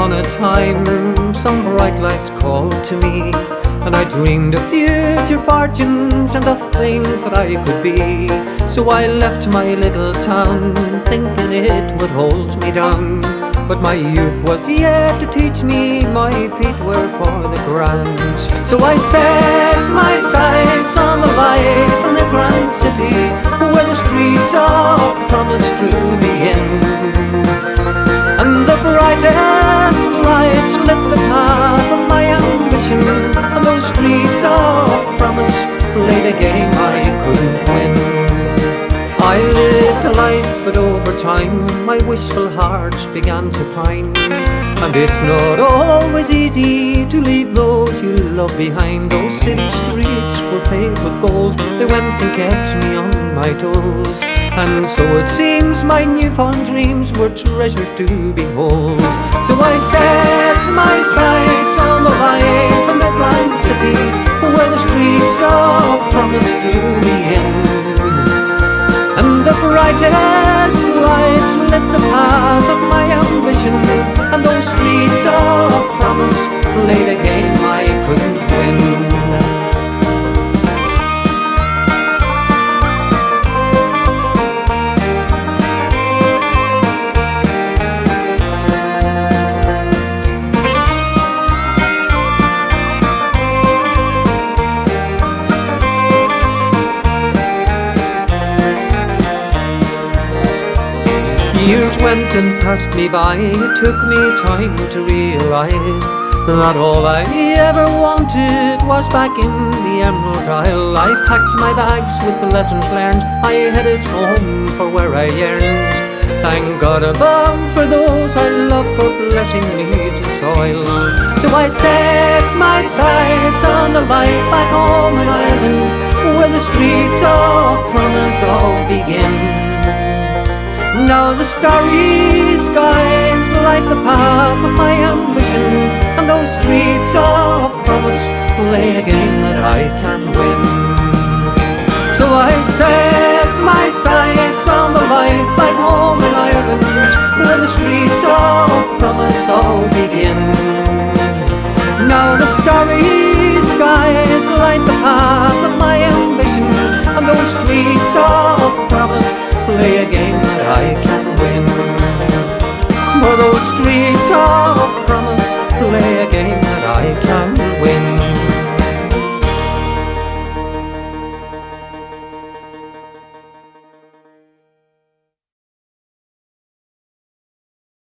upon a time, some bright lights called to me, and I dreamed of future fortunes and of things that I could be. So I left my little town, thinking it would hold me down. But my youth was yet to teach me, my feet were for the grand. So I set my sights on the life in the grand city, where the streets of promise drew me in. And the brightest lights lit the path of my ambition, and those streets of promise played a game I couldn't win. I lived a life, but over time my wistful heart began to pine. And it's not always easy to leave those you love behind. Those city streets were paved with gold, they went and kept me on my toes. And so it seems my newfound dreams were treasures to behold. So I set my sights on the life in the grand city, where the streets of promise drew me in. And the brightest lights lit the path of my ambition, and those streets of promise played a game I couldn't win. Years went and passed me by, it took me time to realise that all I ever wanted was back in the Emerald Isle. I packed my bags with the lessons learned, I headed home for where I yearned. Thank God above for those I love for blessing me to soil. So I set my sights on the life back home in Ireland, where the streets of promise all begin. Now the starry skies light the path of my ambition, and those streets of promise play a game that I can win. So I set my sights on the life back home in Ireland, where the streets of promise all begin. Now the starry skies light the path of my ambition, and those streets of promise play a game that I can win. For those streets of